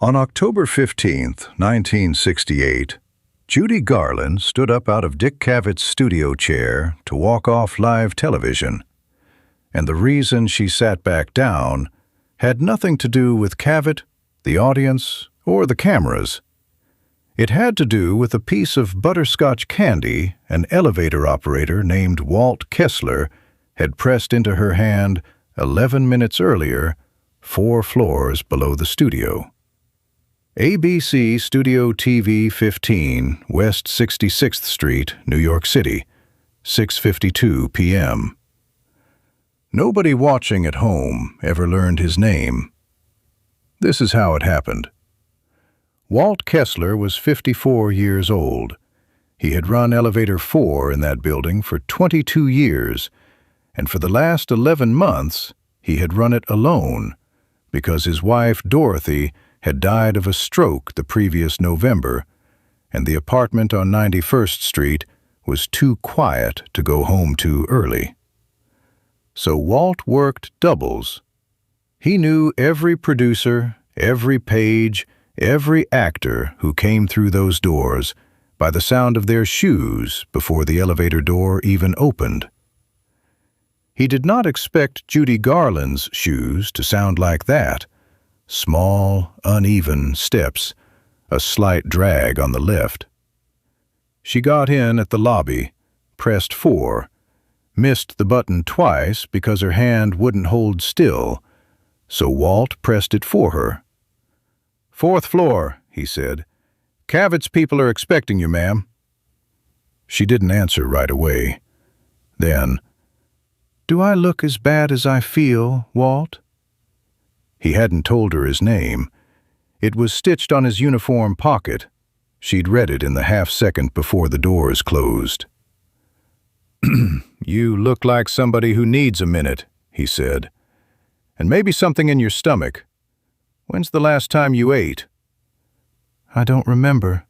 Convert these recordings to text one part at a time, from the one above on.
On October 15, 1968, Judy Garland stood up out of Dick Cavett's studio chair to walk off live television. And the reason she sat back down had nothing to do with Cavett, the audience, or the cameras. It had to do with a piece of butterscotch candy an elevator operator named Walt Kessler had pressed into her hand 11 minutes earlier, 4 floors below the studio. ABC Studio TV 15, West 66th Street, New York City, 6:52 p.m. Nobody watching at home ever learned his name. This is how it happened. Walt Kessler was 54 years old. He had run Elevator 4 in that building for 22 years, and for the last 11 months he had run it alone because his wife, Dorothy, had died of a stroke the previous November, and the apartment on 91st Street was too quiet to go home to early. So Walt worked doubles. He knew every producer, every page, every actor who came through those doors by the sound of their shoes before the elevator door even opened. He did not expect Judy Garland's shoes to sound like that. Small, uneven steps, a slight drag on the lift. She got in at the lobby, pressed 4, missed the button twice because her hand wouldn't hold still, so Walt pressed it for her. "4th floor," he said. "Cavett's people are expecting you, ma'am." She didn't answer right away. Then, "Do I look as bad as I feel, Walt?" He hadn't told her his name. It was stitched on his uniform pocket. She'd read it in the half-second before the doors closed. "You look like somebody who needs a minute," he said. "And maybe something in your stomach. When's the last time you ate?" "I don't remember."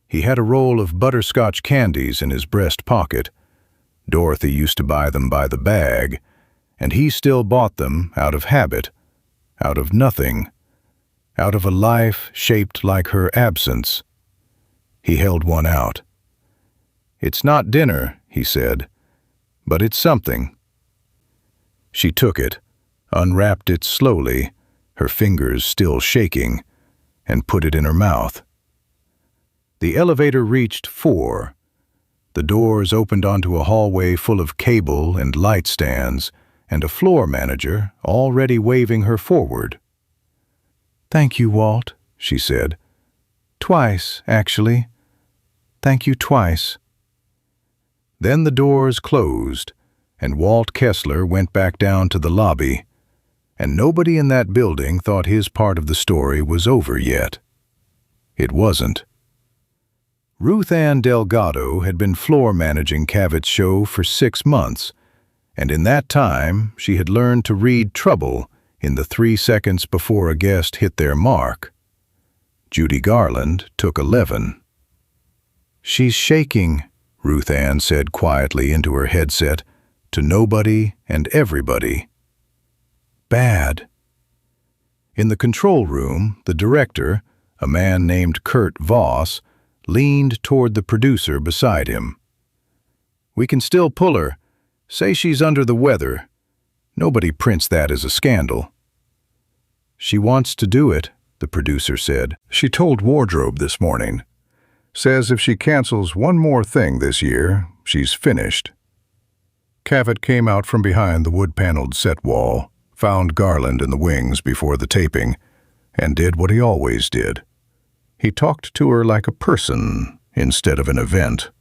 He had a roll of butterscotch candies in his breast pocket. Dorothy used to buy them by the bag, and he still bought them out of habit, out of nothing, out of a life shaped like her absence. He held one out. "It's not dinner," he said, "but it's something." She took it, unwrapped it slowly, her fingers still shaking, and put it in her mouth. The elevator reached 4. The doors opened onto a hallway full of cable and light stands, and a floor manager already waving her forward. "Thank you, Walt," she said. "Twice, actually. Thank you twice." Then the doors closed, and Walt Kessler went back down to the lobby, and nobody in that building thought his part of the story was over yet. It wasn't. Ruth Ann Delgado had been floor managing Cavett's show for 6 months, and in that time she had learned to read trouble in the 3 seconds before a guest hit their mark. Judy Garland took 11. "She's shaking," Ruth Ann said quietly into her headset, to nobody and everybody. "Bad." In the control room, the director, a man named Kurt Voss, leaned toward the producer beside him. "We can still pull her. Say she's under the weather. Nobody prints that as a scandal." "She wants to do it," the producer said. "She told Wardrobe this morning. Says if she cancels one more thing this year, she's finished." Cavett came out from behind the wood-paneled set wall, found Garland in the wings before the taping, and did what he always did. He talked to her like a person instead of an event.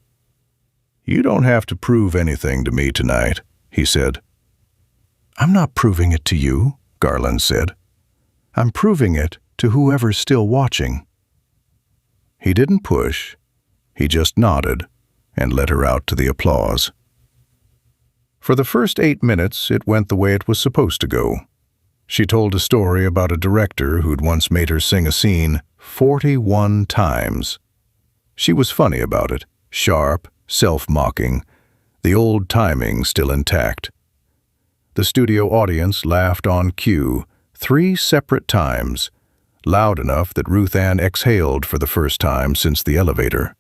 "You don't have to prove anything to me tonight," he said. "I'm not proving it to you," Garland said. "I'm proving it to whoever's still watching." He didn't push. He just nodded and led her out to the applause. For the first 8 minutes, it went the way it was supposed to go. She told a story about a director who'd once made her sing a scene 41 times. She was funny about it, sharp, self-mocking, the old timing still intact. The studio audience laughed on cue 3 separate times, loud enough that Ruth Ann exhaled for the first time since the elevator.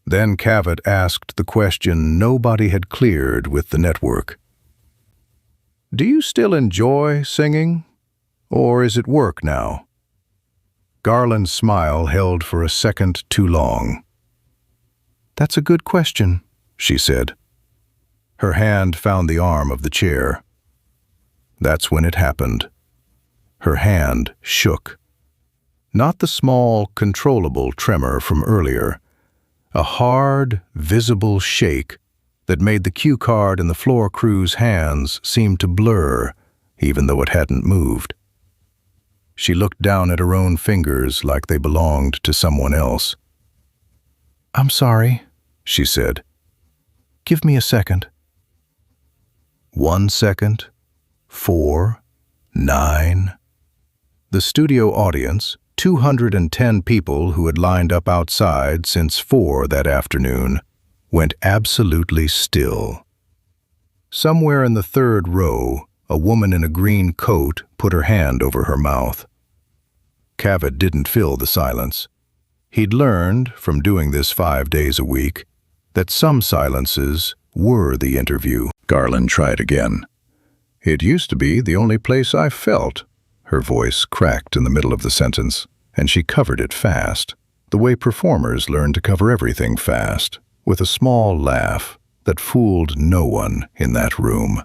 Then Cavett asked the question nobody had cleared with the network. "Do you still enjoy singing, or is it work now?" Garland's smile held for a second too long. "That's a good question," she said. Her hand found the arm of the chair. That's when it happened. Her hand shook. Not the small, controllable tremor from earlier. A hard, visible shake that made the cue card in the floor crew's hands seem to blur, even though it hadn't moved. She looked down at her own fingers like they belonged to someone else. "I'm sorry," she said. "Give me a second." 1 second, 4, 9. The studio audience, 210 people who had lined up outside since 4 that afternoon, went absolutely still. Somewhere in the third row, a woman in a green coat put her hand over her mouth. Cavett didn't fill the silence. He'd learned, from doing this 5 days a week, that some silences were the interview. Garland tried again. "It used to be the only place I felt." Her voice cracked in the middle of the sentence, and she covered it fast, the way performers learn to cover everything fast, with a small laugh that fooled no one in that room.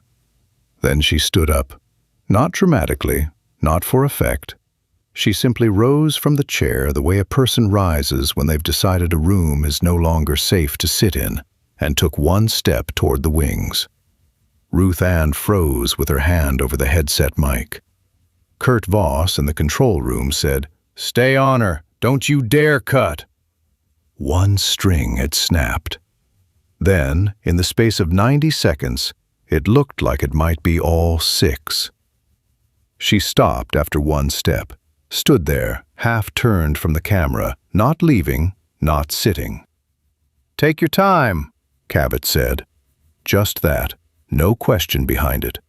Then she stood up, not dramatically, not for effect. She simply rose from the chair the way a person rises when they've decided a room is no longer safe to sit in, and took 1 step toward the wings. Ruth Ann froze with her hand over the headset mic. Kurt Voss in the control room said, "Stay on her, don't you dare cut." 1 string had snapped. Then, in the space of 90 seconds, it looked like it might be all 6. She stopped after 1 step, stood there, half-turned from the camera, not leaving, not sitting. "Take your time," Cavett said. Just that, no question behind it.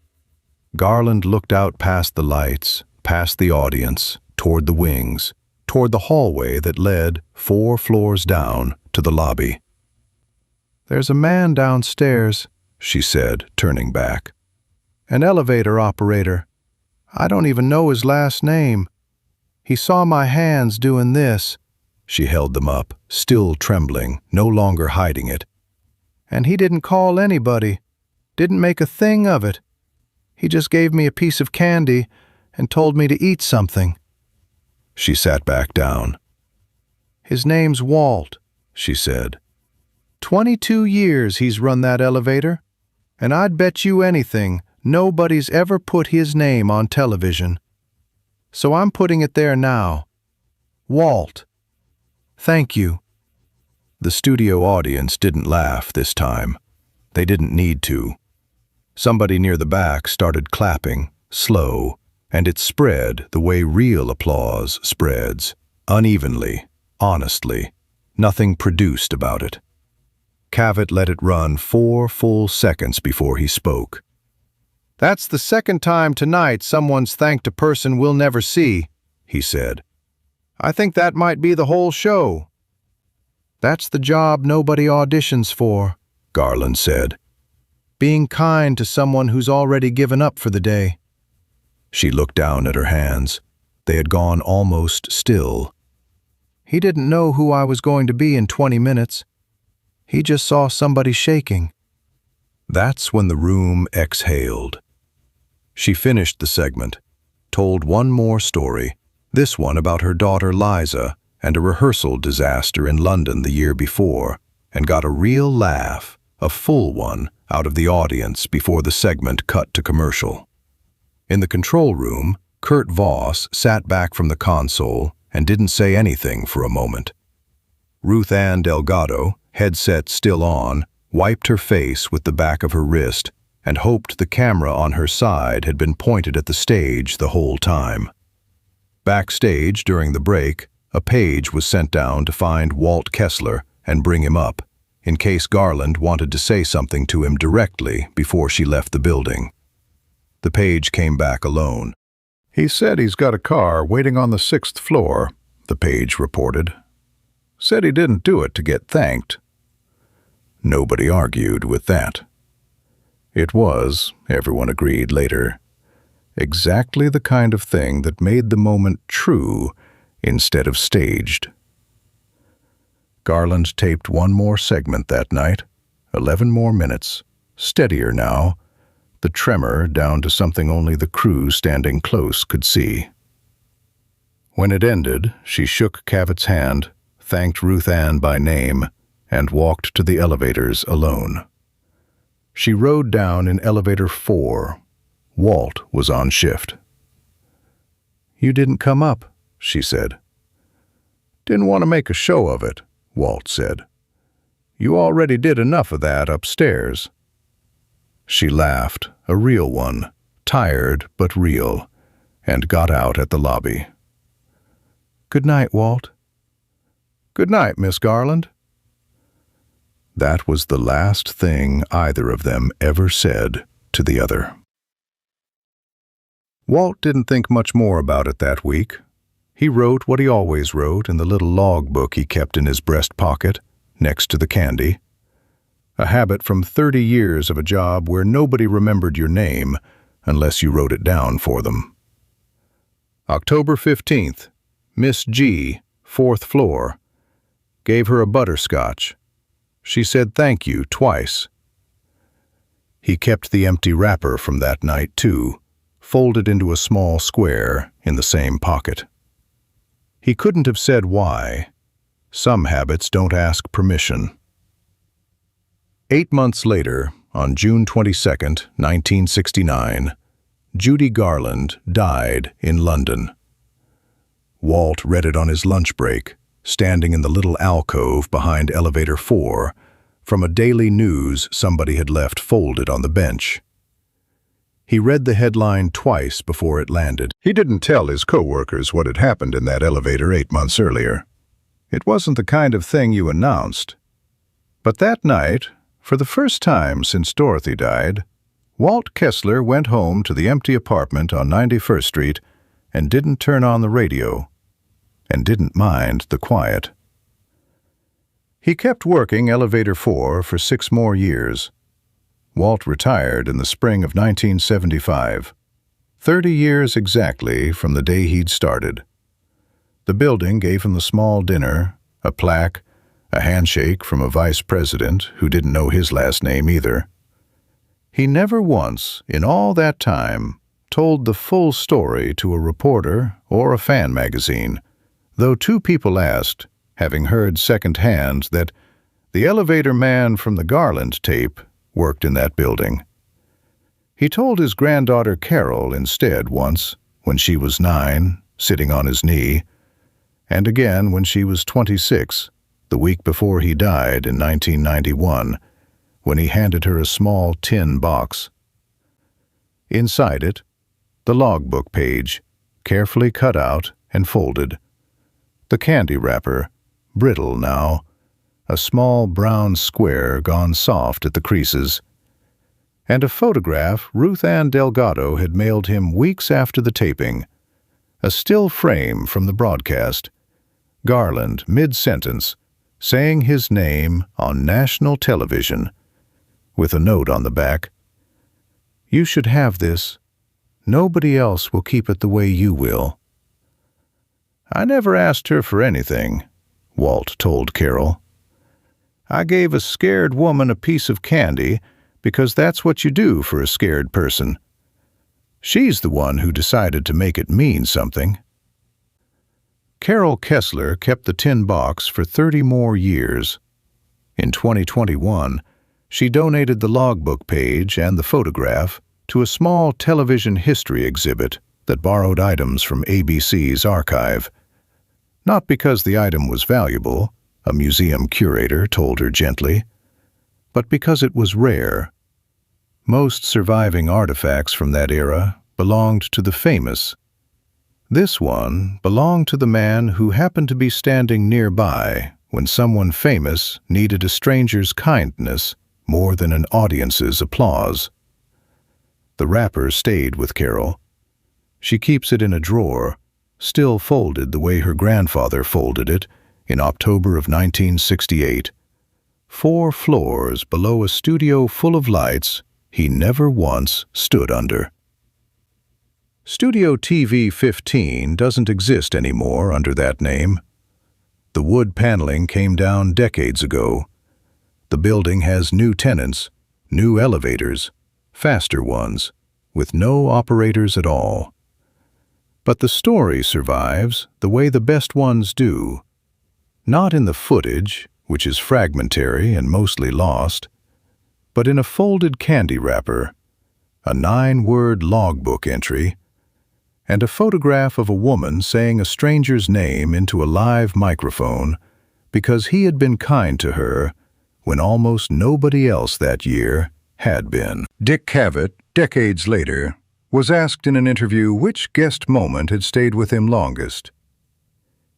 Garland looked out past the lights, past the audience, toward the wings, toward the hallway that led 4 floors down to the lobby. "There's a man downstairs," she said, turning back. "An elevator operator. I don't even know his last name. He saw my hands doing this." She held them up, still trembling, no longer hiding it. "And he didn't call anybody, didn't make a thing of it. He just gave me a piece of candy and told me to eat something." She sat back down. "His name's Walt," she said. 22 years he's run that elevator, and I'd bet you anything nobody's ever put his name on television. So I'm putting it there now. Walt. Thank you." The studio audience didn't laugh this time. They didn't need to. Somebody near the back started clapping, slow, and it spread the way real applause spreads, unevenly, honestly, nothing produced about it. Cavett let it run 4 full seconds before he spoke. "That's the second time tonight someone's thanked a person we'll never see," he said. "I think that might be the whole show." "That's the job nobody auditions for," Garland said. "Being kind to someone who's already given up for the day." She looked down at her hands. They had gone almost still. "He didn't know who I was going to be in 20 minutes. He just saw somebody shaking." That's when the room exhaled. She finished the segment, told one more story, this one about her daughter Liza and a rehearsal disaster in London the year before, and got a real laugh, a full one, out of the audience before the segment cut to commercial. In the control room, Kurt Voss sat back from the console and didn't say anything for a moment. Ruth Ann Delgado, headset still on, wiped her face with the back of her wrist and hoped the camera on her side had been pointed at the stage the whole time. Backstage, during the break, a page was sent down to find Walt Kessler and bring him up, in case Garland wanted to say something to him directly before she left the building. The page came back alone. He said he's got a car waiting on the 6th floor, the page reported. Said he didn't do it to get thanked. Nobody argued with that. It was, everyone agreed later, exactly the kind of thing that made the moment true instead of staged. Garland taped one more segment that night, 11 more minutes, steadier now, the tremor down to something only the crew standing close could see. When it ended, she shook Cavett's hand, thanked Ruth Ann by name, and walked to the elevators alone. She rode down in elevator 4. Walt was on shift. "You didn't come up," she said. "Didn't want to make a show of it," Walt said. "You already did enough of that upstairs." She laughed, a real one, tired but real, and got out at the lobby. "Good night, Walt." "Good night, Miss Garland." That was the last thing either of them ever said to the other. Walt didn't think much more about it that week. He wrote what he always wrote in the little log book he kept in his breast pocket, next to the candy. A habit from 30 years of a job where nobody remembered your name unless you wrote it down for them. October 15th, Miss G, 4th floor. Gave her a butterscotch. She said thank you twice. He kept the empty wrapper from that night, too, folded into a small square in the same pocket. He couldn't have said why. Some habits don't ask permission. 8 months later, on June 22, 1969, Judy Garland died in London. Walt read it on his lunch break, standing in the little alcove behind elevator 4, from a daily news somebody had left folded on the bench. He read the headline twice before it landed. He didn't tell his co-workers what had happened in that elevator 8 months earlier. It wasn't the kind of thing you announced. But that night, for the first time since Dorothy died, Walt Kessler went home to the empty apartment on 91st Street and didn't turn on the radio, and didn't mind the quiet. He kept working elevator 4 for 6 more years. Walt retired in the spring of 1975, 30 years exactly from the day he'd started. The building gave him the small dinner, a plaque, a handshake from a vice president who didn't know his last name either. He never once, in all that time, told the full story to a reporter or a fan magazine, though 2 people asked, having heard secondhand, that the elevator man from the Garland tape worked in that building. He told his granddaughter Carol instead once, when she was 9, sitting on his knee, and again when she was 26, the week before he died in 1991, when he handed her a small tin box. Inside it, the logbook page, carefully cut out and folded. The candy wrapper, brittle now, a small brown square gone soft at the creases, and a photograph Ruth Ann Delgado had mailed him weeks after the taping, a still frame from the broadcast, Garland, mid-sentence, saying his name on national television, with a note on the back, "You should have this. Nobody else will keep it the way you will." "I never asked her for anything," Walt told Carol. "I gave a scared woman a piece of candy because that's what you do for a scared person. She's the one who decided to make it mean something." Carol Kessler kept the tin box for 30 more years. In 2021, she donated the logbook page and the photograph to a small television history exhibit that borrowed items from ABC's archive. Not because the item was valuable, a museum curator told her gently, but because it was rare. Most surviving artifacts from that era belonged to the famous. This one belonged to the man who happened to be standing nearby when someone famous needed a stranger's kindness more than an audience's applause. The wrapper stayed with Carol. She keeps it in a drawer, still folded the way her grandfather folded it in October of 1968, 4 floors below a studio full of lights he never once stood under. Studio TV 15 doesn't exist anymore under that name. The wood paneling came down decades ago. The building has new tenants, new elevators, faster ones, with no operators at all. But the story survives the way the best ones do. Not in the footage, which is fragmentary and mostly lost, but in a folded candy wrapper, a 9-word logbook entry, and a photograph of a woman saying a stranger's name into a live microphone because he had been kind to her when almost nobody else that year had been. Dick Cavett, decades later, was asked in an interview which guest moment had stayed with him longest.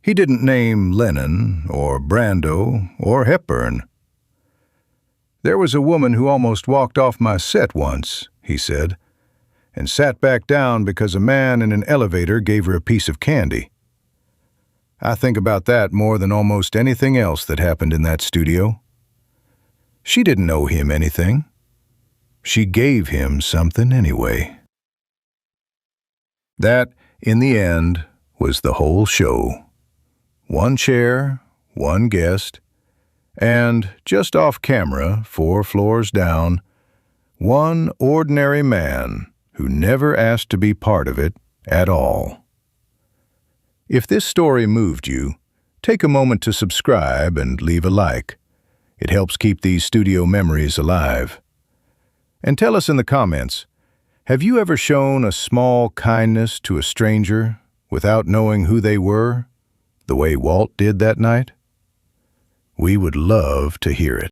He didn't name Lennon or Brando or Hepburn. "There was a woman who almost walked off my set once," he said, "and sat back down because a man in an elevator gave her a piece of candy. I think about that more than almost anything else that happened in that studio. She didn't owe him anything. She gave him something anyway." That, in the end, was the whole show. 1 chair, 1 guest, and, just off camera, 4 floors down, 1 ordinary man who never asked to be part of it at all. If this story moved you, take a moment to subscribe and leave a like. It helps keep these studio memories alive. And tell us in the comments, have you ever shown a small kindness to a stranger without knowing who they were, the way Walt did that night? We would love to hear it.